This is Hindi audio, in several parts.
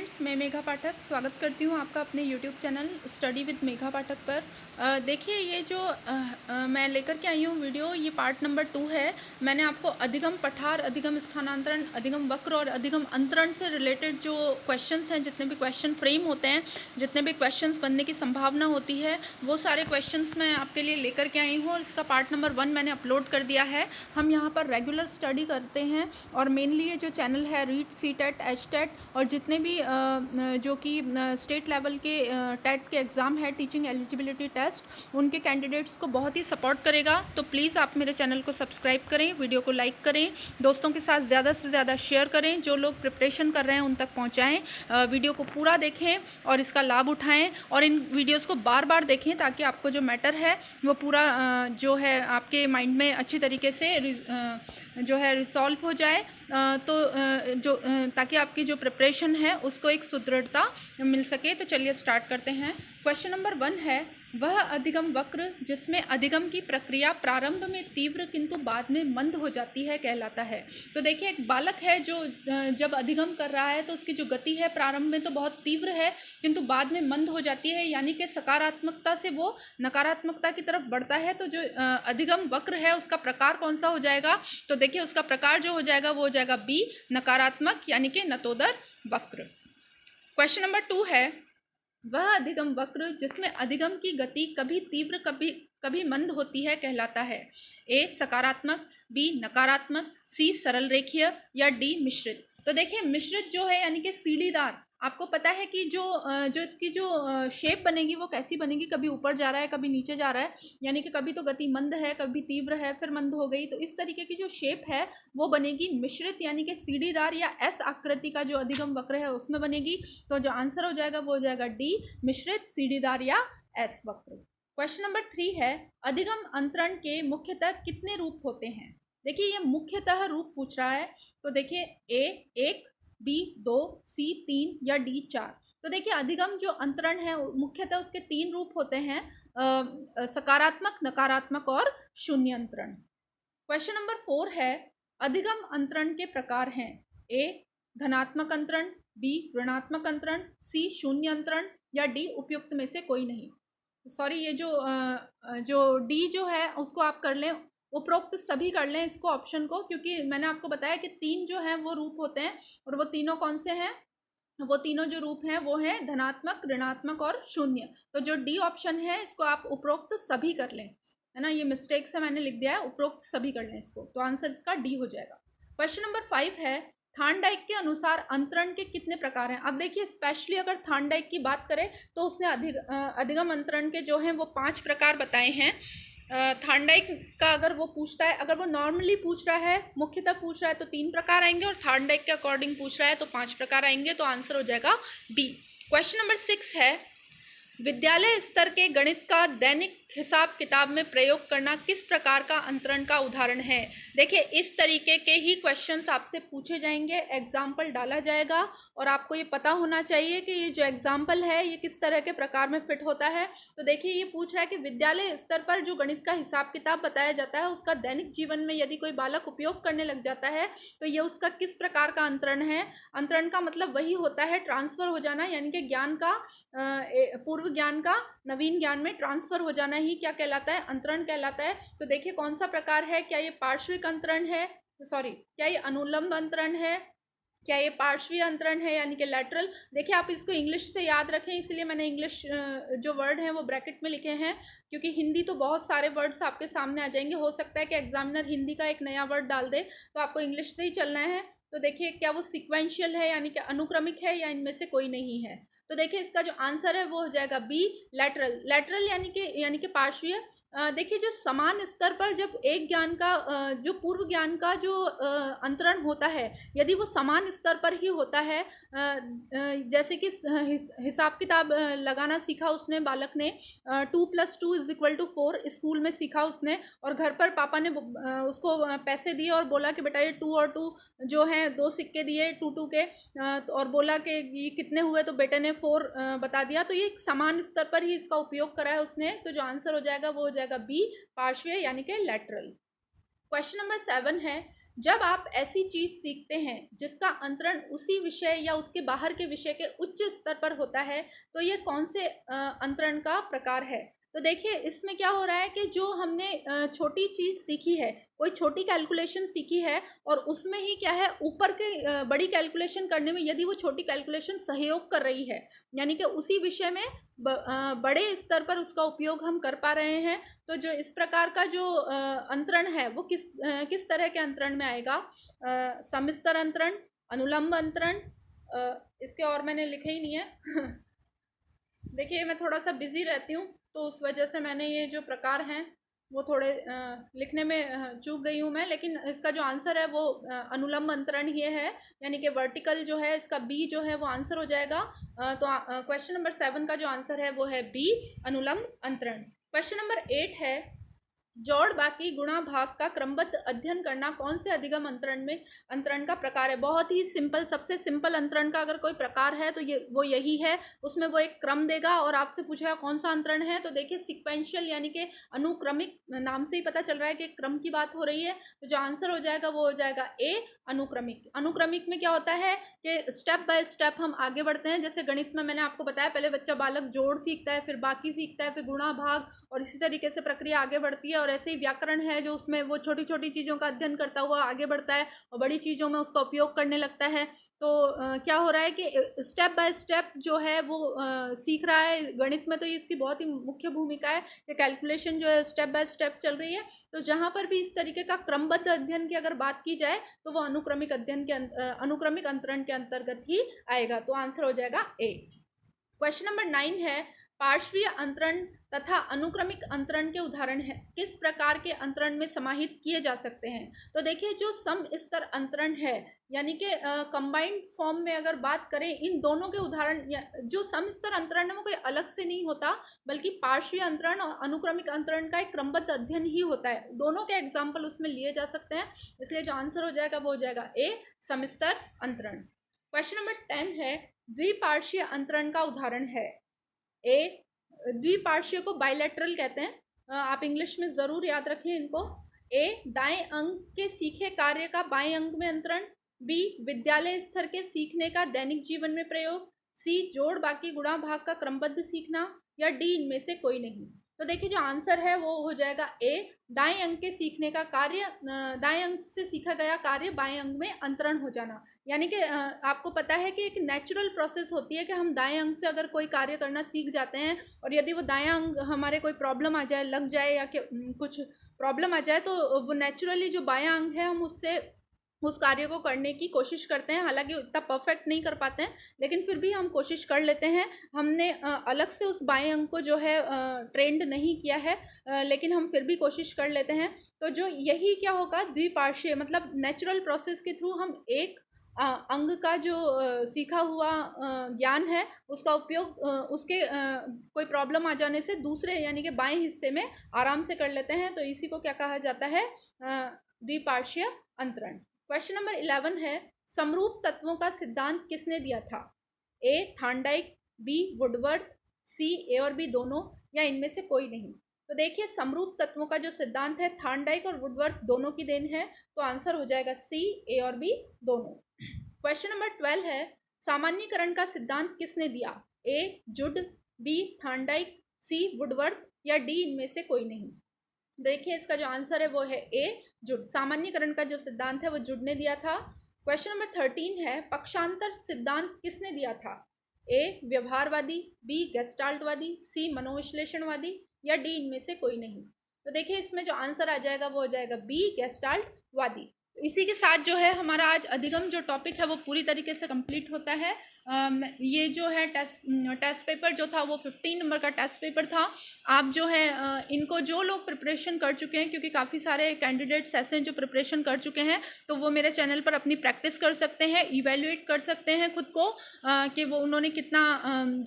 फ्रेंड्स, मैं मेघा पाठक स्वागत करती हूँ आपका अपने YouTube channel study with Megha Pathak पर। देखिए, ये जो मैं लेकर के आई हूँ वीडियो, ये पार्ट नंबर 2 है। मैंने आपको अधिगम पठार, अधिगम स्थानांतरण, अधिगम वक्र और अधिगम अंतरण से रिलेटेड जो क्वेश्चंस हैं, जितने भी क्वेश्चन फ्रेम होते हैं, जितने भी क्वेश्चंस बनने की संभावना होती है, वो सारे क्वेश्चंस मैं आपके लिए लेकर के आई हूँ और इसका पार्ट नंबर 1 मैंने अपलोड कर दिया है। हम यहाँ पर रेगुलर स्टडी करते हैं और मेनली ये जो चैनल है रीट, सीटेट, एचटेट और जितने भी जो कि स्टेट लेवल के टेट के एग्ज़ाम है, टीचिंग एलिजिबिलिटी टेस्ट, उनके कैंडिडेट्स को बहुत ही सपोर्ट करेगा। तो प्लीज़ आप मेरे चैनल को सब्सक्राइब करें, वीडियो को लाइक करें, दोस्तों के साथ ज़्यादा से ज़्यादा शेयर करें, जो लोग प्रिपरेशन कर रहे हैं उन तक पहुँचाएँ। वीडियो को पूरा देखें और इसका लाभ उठाएँ और इन वीडियोज़ को बार बार देखें ताकि आपको जो मैटर है वो पूरा जो है आपके माइंड में अच्छी तरीके से जो है रिसॉल्व हो जाए। ताकि आपकी जो प्रिपरेशन है उसको एक सुदृढ़ता मिल सके। तो चलिए स्टार्ट करते हैं। क्वेश्चन नंबर 1 है, वह अधिगम वक्र जिसमें अधिगम की प्रक्रिया प्रारंभ में तीव्र किंतु बाद में मंद हो जाती है कहलाता है। तो देखिए, एक बालक है जो जब अधिगम कर रहा है तो उसकी जो गति है प्रारंभ में तो बहुत तीव्र है किंतु बाद में मंद हो जाती है, यानी कि सकारात्मकता से वो नकारात्मकता की तरफ बढ़ता है। तो जो अधिगम वक्र है उसका प्रकार कौन सा हो जाएगा? तो देखिए, उसका प्रकार जो हो जाएगा वो हो जाएगा बी, नकारात्मक, यानी कि नतोदर वक्र। क्वेश्चन नंबर 2 है, वह अधिगम वक्र जिसमें अधिगम की गति कभी तीव्र कभी मंद होती है कहलाता है। ए सकारात्मक, बी नकारात्मक, सी सरल रेखीय या डी मिश्रित। तो देखिए, मिश्रित जो है यानी कि सीढ़ीदार, आपको पता है कि जो इसकी जो शेप बनेगी वो कैसी बनेगी, कभी ऊपर जा रहा है कभी नीचे जा रहा है, यानी कि कभी तो गति मंद है कभी तीव्र है फिर मंद हो गई। तो इस तरीके की जो शेप है वो बनेगी मिश्रित, यानी कि सीढ़ीदार या एस आकृति का जो अधिगम वक्र है उसमें बनेगी। तो जो आंसर हो जाएगा वो हो जाएगा डी, मिश्रित, सीढ़ीदार या एस वक्र। क्वेश्चन नंबर 3 है, अधिगम अंतरण के मुख्यतः कितने रूप होते हैं? देखिए, ये मुख्यतः रूप पूछ रहा है। तो देखिए, ए 1, बी 2, सी 3 या डी 4। तो देखिए, अधिगम जो अंतरण है मुख्यतः उसके 3 रूप होते हैं, सकारात्मक, नकारात्मक और शून्य अंतरण। क्वेश्चन नंबर 4 है, अधिगम अंतरण के प्रकार हैं। ए धनात्मक अंतरण, बी ऋणात्मक अंतरण, सी शून्य अंतरण या डी उपयुक्त में से कोई नहीं। सॉरी, ये जो डी जो है उसको आप कर लें, उपरोक्त सभी कर लें इसको, ऑप्शन को, क्योंकि मैंने आपको बताया कि 3 जो है वो रूप होते हैं और वो तीनों कौन से हैं? वो तीनों जो रूप हैं वो हैं धनात्मक, ऋणात्मक और शून्य। तो जो डी ऑप्शन है इसको आप उपरोक्त सभी कर लें, है ना। ये मिस्टेक से मैंने लिख दिया है, उपरोक्त सभी कर लें इसको, तो आंसर इसका डी हो जाएगा। क्वेश्चन नंबर 5 है, थार्नडाइक के अनुसार अंतरण के कितने प्रकार हैं? अब देखिए, स्पेशली अगर थार्नडाइक की बात करें तो उसने अधिगम अंतरण के जो हैं वो 5 प्रकार बताए हैं। थार्नडाइक का अगर वो पूछता है, अगर वो नॉर्मली पूछ रहा है, मुख्यतः पूछ रहा है, तो 3 प्रकार आएंगे और थार्नडाइक के अकॉर्डिंग पूछ रहा है तो 5 प्रकार आएंगे। तो आंसर हो जाएगा बी। क्वेश्चन नंबर 6 है, विद्यालय स्तर के गणित का दैनिक हिसाब किताब में प्रयोग करना किस प्रकार का अंतरण का उदाहरण है? देखिए, इस तरीके के ही क्वेश्चंस आपसे पूछे जाएंगे, एग्जाम्पल डाला जाएगा और आपको ये पता होना चाहिए कि ये जो एग्जाम्पल है ये किस तरह के प्रकार में फिट होता है। तो देखिए, ये पूछ रहा है कि विद्यालय स्तर पर जो गणित का हिसाब किताब बताया जाता है उसका दैनिक जीवन में यदि कोई बालक उपयोग करने लग जाता है तो ये उसका किस प्रकार का अंतरण है। अंतरण का मतलब वही होता है ट्रांसफर हो जाना, यानी कि ज्ञान का पूर्व ज्ञान का नवीन ज्ञान में ट्रांसफर हो जाना ही क्या कहलाता है? अंतरण कहलाता है। तो देखिए, कौन सा प्रकार है, क्या ये पार्श्विक अंतरण है, सॉरी क्या ये अनुलंब अंतरण है, क्या ये पार्श्वीय अंतरण है यानी कि लैटरल। देखिए, आप इसको इंग्लिश से याद रखें, इसलिए मैंने इंग्लिश जो वर्ड हैं वो ब्रैकेट में लिखे हैं, क्योंकि हिंदी तो बहुत सारे वर्ड्स आपके सामने आ जाएंगे। हो सकता है कि एग्जामिनर हिंदी का एक नया वर्ड डाल दे, तो आपको इंग्लिश से ही चलना है। तो देखिए, क्या वो सिक्वेंशियल है यानी कि अनुक्रमिक है या इनमें से कोई नहीं है? तो देखिए, इसका जो आंसर है वो हो जाएगा बी, लैटरल। लैटरल यानी कि पार्श्वीय। देखिए, जो समान स्तर पर जब एक ज्ञान का जो पूर्व ज्ञान का जो अंतरण होता है, यदि वो समान स्तर पर ही होता है, जैसे कि हिसाब किताब लगाना सीखा उसने, बालक ने 2 + 2 = 4 स्कूल में सीखा उसने, और घर पर पापा ने उसको पैसे दिए और बोला कि बेटा ये 2 और 2 जो है 2 सिक्के दिए 2 के, और बोला कि ये कितने हुए, तो बेटे ने 4 बता दिया। तो ये समान स्तर पर ही इसका उपयोग करा है उसने। तो जो आंसर हो जाएगा वो हो जाएगा बी, पार्श्वीय यानी कि लैटरल। क्वेश्चन नंबर 7 है, जब आप ऐसी चीज़ सीखते हैं जिसका अंतरण उसी विषय या उसके बाहर के विषय के उच्च स्तर पर होता है, तो ये कौन से अंतरण का प्रकार है? तो देखिए इसमें क्या हो रहा है कि जो हमने छोटी चीज़ सीखी है, कोई छोटी कैलकुलेशन सीखी है और उसमें ही क्या है ऊपर के बड़ी कैलकुलेशन करने में यदि वो छोटी कैलकुलेशन सहयोग कर रही है, यानी कि उसी विषय में बड़े स्तर पर उसका उपयोग हम कर पा रहे हैं, तो जो इस प्रकार का जो अंतरण है वो किस तरह के अंतरण में आएगा? समस्तर अंतरण, अनुलंब अंतरण, इसके और मैंने लिखे ही नहीं है देखिए मैं थोड़ा सा बिजी रहती हूँ तो उस वजह से मैंने ये जो प्रकार हैं वो थोड़े लिखने में चूक गई हूँ मैं, लेकिन इसका जो आंसर है वो अनुलंब अंतरण ही है, यानी कि वर्टिकल जो है इसका बी जो है वो आंसर हो जाएगा। तो क्वेश्चन नंबर 7 का जो आंसर है वो है बी, अनुलंब अंतरण। क्वेश्चन नंबर 8 है, जोड़ बाकी गुणा भाग का क्रमबद्ध अध्ययन करना कौन से अधिगम अंतरण का प्रकार है? बहुत ही सिंपल, सबसे सिंपल अंतरण का अगर कोई प्रकार है तो ये वो यही है। उसमें वो एक क्रम देगा और आपसे पूछेगा कौन सा अंतरण है, तो देखिए सिक्वेंशियल यानी कि अनुक्रमिक, नाम से ही पता चल रहा है कि क्रम की बात हो रही है, तो जो आंसर हो जाएगा वो हो जाएगा ए, अनुक्रमिक। अनुक्रमिक में क्या होता है कि स्टेप बाय स्टेप हम आगे बढ़ते हैं। जैसे गणित में मैंने आपको बताया, पहले बच्चा बालक जोड़ सीखता है, फिर बाकी सीखता है, फिर गुणा भाग, और इसी तरीके से प्रक्रिया आगे बढ़ती है। और ऐसे ही व्याकरण है जो उसमें वो छोटी छोटी चीज़ों का अध्ययन करता हुआ आगे बढ़ता है और बड़ी चीज़ों में उसका उपयोग करने लगता है। तो क्या हो रहा है कि स्टेप बाय स्टेप जो है वो सीख रहा है। गणित में तो ये इसकी बहुत ही मुख्य भूमिका है कि कैलकुलेशन जो है स्टेप बाय स्टेप चल रही है। तो जहाँ पर भी इस तरीके का क्रमबद्ध अध्ययन की अगर बात की जाए तो वो अनुक्रमिक अध्ययन के अनुक्रमिक अंतरण के अंतर्गत ही आएगा। तो आंसर हो जाएगा ए। क्वेश्चन नंबर 9 है, पार्श्वीय अंतरण तथा अनुक्रमिक अंतरण के उदाहरण है किस प्रकार के अंतरण में समाहित किए जा सकते हैं? तो देखिए जो सम स्तर अंतरण है, यानी कि कंबाइंड फॉर्म में अगर बात करें इन दोनों के उदाहरण, जो सम स्तर अंतरण है वो कोई अलग से नहीं होता, बल्कि पार्श्वीय अंतरण और अनुक्रमिक अंतरण का एक क्रमबद्ध अध्ययन ही होता है। दोनों के एग्जाम्पल उसमें लिए जा सकते हैं, इसलिए जो आंसर हो जाएगा वो हो जाएगा ए, सम स्तर अंतरण। क्वेश्चन नंबर 10 है, द्विपार्श्वीय अंतरण का उदाहरण है। ए, द्विपार्श्वीय को बाइलेटरल कहते हैं, आप इंग्लिश में ज़रूर याद रखें इनको। ए, दाएं अंग के सीखे कार्य का बाएं अंग में अंतरण। बी, विद्यालय स्तर के सीखने का दैनिक जीवन में प्रयोग। सी, जोड़ बाकी गुणा भाग का क्रमबद्ध सीखना। या डी, इनमें से कोई नहीं। तो देखिए जो आंसर है वो हो जाएगा ए, दाएं अंग के सीखने का कार्य, दाएं अंग से सीखा गया कार्य बाएं अंग में अंतरण हो जाना। यानी कि आपको पता है कि एक नेचुरल प्रोसेस होती है कि हम दाएं अंग से अगर कोई कार्य करना सीख जाते हैं और यदि वो दायां अंग हमारे कोई प्रॉब्लम आ जाए, लग जाए या कुछ प्रॉब्लम आ जाए, तो वो नेचुरली जो बायां अंग है हम उससे उस कार्य को करने की कोशिश करते हैं। हालांकि उतना परफेक्ट नहीं कर पाते हैं, लेकिन फिर भी हम कोशिश कर लेते हैं। हमने अलग से उस बाएं अंग को जो है ट्रेंड नहीं किया है, लेकिन हम फिर भी कोशिश कर लेते हैं। तो जो यही क्या होगा, द्विपार्श्वीय मतलब नेचुरल प्रोसेस के थ्रू हम एक अंग का जो सीखा हुआ ज्ञान है उसका उपयोग उसके कोई प्रॉब्लम आ जाने से दूसरे यानी कि बाएं हिस्से में आराम से कर लेते हैं। तो इसी को क्या कहा जाता है, द्विपार्श्वीय अंतरण। क्वेश्चन नंबर 11 है, समरूप तत्वों का सिद्धांत किसने दिया था? ए, थॉर्नडाइक, बी, वुडवर्थ, सी, ए और बी दोनों, या इनमें से कोई नहीं। तो देखिए समरूप तत्वों का जो सिद्धांत है थॉर्नडाइक और वुडवर्थ दोनों की देन है, तो आंसर हो जाएगा सी, ए और बी दोनों। क्वेश्चन नंबर 12 है, सामान्यीकरण का सिद्धांत किसने दिया? ए, जुड, बी, थॉर्नडाइक, सी, वुडवर्थ, या डी, इनमें से कोई नहीं। देखिए इसका जो आंसर है वो है ए, जुड। सामान्यीकरण का जो सिद्धांत है वो जुड ने दिया था। क्वेश्चन नंबर 13 है, पक्षांतर सिद्धांत किसने दिया था? ए, व्यवहारवादी, बी, गेस्टाल्टवादी, सी, मनोविश्लेषणवादी, या डी, इनमें से कोई नहीं। तो देखिए इसमें जो आंसर आ जाएगा वो हो जाएगा बी, गेस्टाल्टवादी। इसी के साथ जो है हमारा आज अधिगम जो टॉपिक है वो पूरी तरीके से कंप्लीट होता है। ये जो है टेस्ट पेपर जो था वो 15 नंबर का टेस्ट पेपर था। आप जो है इनको जो लोग प्रिपरेशन कर चुके हैं, क्योंकि काफ़ी सारे कैंडिडेट्स ऐसे हैं जो प्रिपरेशन कर चुके हैं, तो वो मेरे चैनल पर अपनी प्रैक्टिस कर सकते हैं, इवेल्युएट कर सकते हैं खुद को कि वो उन्होंने कितना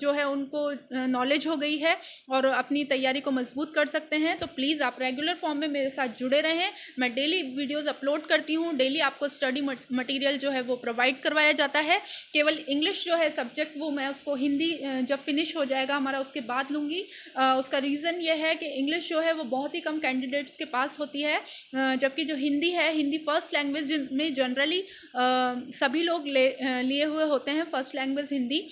जो है उनको नॉलेज हो गई है और अपनी तैयारी को मजबूत कर सकते हैं। तो प्लीज़ आप रेगुलर फॉर्म में मेरे साथ जुड़े रहें। मैं डेली वीडियोज़ अपलोड करती हूँ हूँ। डेली आपको स्टडी मटेरियल जो है वो प्रोवाइड करवाया जाता है। केवल इंग्लिश जो है सब्जेक्ट वो मैं उसको हिंदी जब फिनिश हो जाएगा हमारा उसके बाद लूँगी। उसका रीज़न ये है कि इंग्लिश जो है वो बहुत ही कम कैंडिडेट्स के पास होती है, जबकि जो हिंदी है, हिंदी फर्स्ट लैंग्वेज में जनरली सभी लोग लिए हुए होते हैं फर्स्ट लैंग्वेज हिंदी।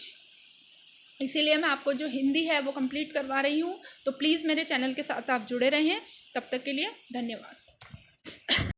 इसीलिए मैं आपको जो हिंदी है वो कंप्लीट करवा रही हूँ। तो प्लीज़ मेरे चैनल के साथ आप जुड़े रहें। तब तक के लिए धन्यवाद।